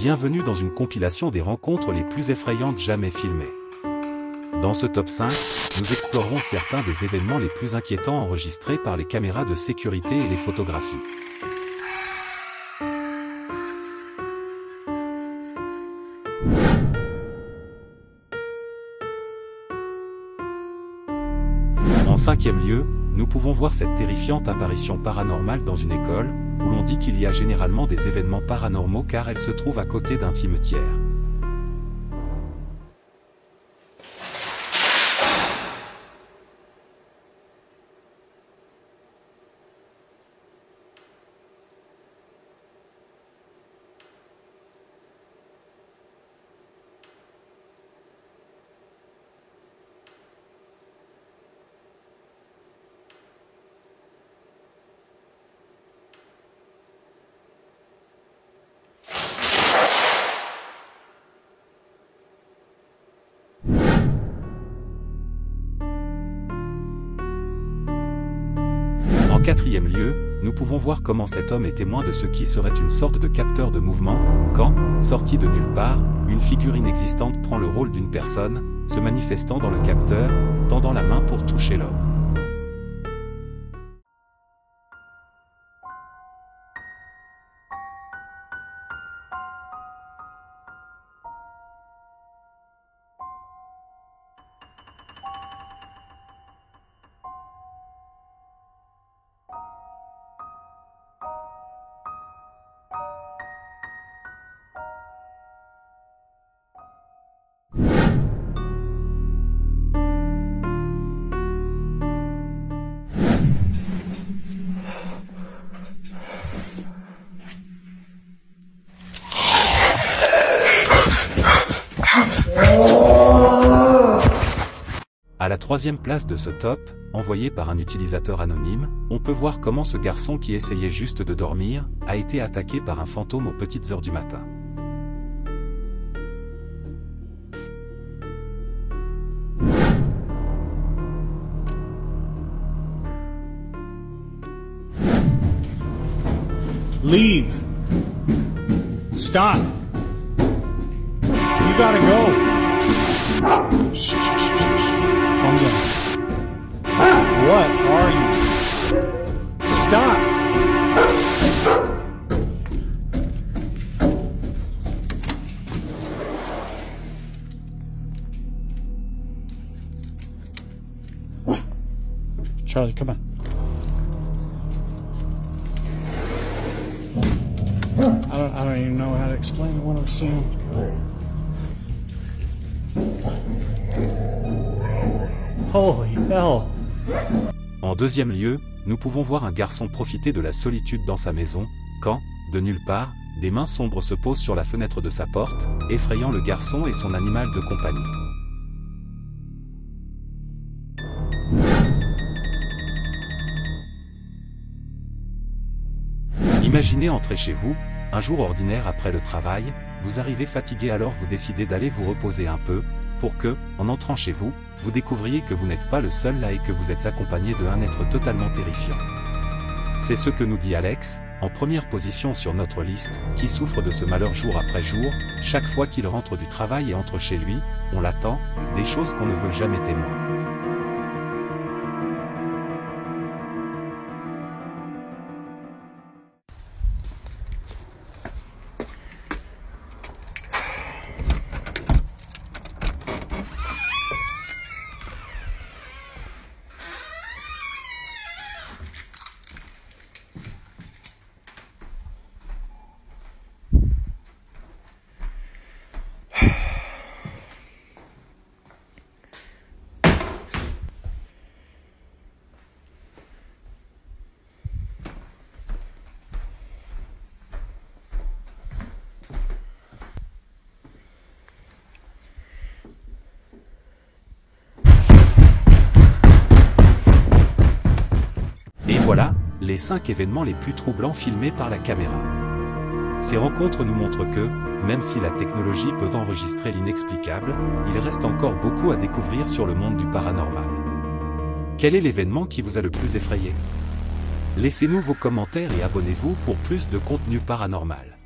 Bienvenue dans une compilation des rencontres les plus effrayantes jamais filmées. Dans ce top 5, nous explorerons certains des événements les plus inquiétants enregistrés par les caméras de sécurité et les photographies. En cinquième lieu, nous pouvons voir cette terrifiante apparition paranormale dans une école, où l'on dit qu'il y a généralement des événements paranormaux car elle se trouve à côté d'un cimetière. En quatrième lieu, nous pouvons voir comment cet homme est témoin de ce qui serait une sorte de capteur de mouvement, quand, sorti de nulle part, une figure inexistante prend le rôle d'une personne, se manifestant dans le capteur, tendant la main pour toucher l'homme. À la troisième place de ce top, envoyé par un utilisateur anonyme, on peut voir comment ce garçon qui essayait juste de dormir, a été attaqué par un fantôme aux petites heures du matin. Leave. Stop. You gotta go. Shh, shh, shh, shh. Calm down. What are you? Stop. Charlie, come on. I don't even know how to explain what I'm seeing. Holy hell! En deuxième lieu, nous pouvons voir un garçon profiter de la solitude dans sa maison, quand, de nulle part, des mains sombres se posent sur la fenêtre de sa porte, effrayant le garçon et son animal de compagnie. Imaginez entrer chez vous, un jour ordinaire après le travail, vous arrivez fatigué alors vous décidez d'aller vous reposer un peu, pour que, en entrant chez vous, vous découvriez que vous n'êtes pas le seul là et que vous êtes accompagné d'un être totalement terrifiant. C'est ce que nous dit Alex, en première position sur notre liste, qui souffre de ce malheur jour après jour, chaque fois qu'il rentre du travail et entre chez lui, on l'attend, des choses qu'on ne veut jamais témoin. Et voilà, les 5 événements les plus troublants filmés par la caméra. Ces rencontres nous montrent que, même si la technologie peut enregistrer l'inexplicable, il reste encore beaucoup à découvrir sur le monde du paranormal. Quel est l'événement qui vous a le plus effrayé? Laissez-nous vos commentaires et abonnez-vous pour plus de contenu paranormal.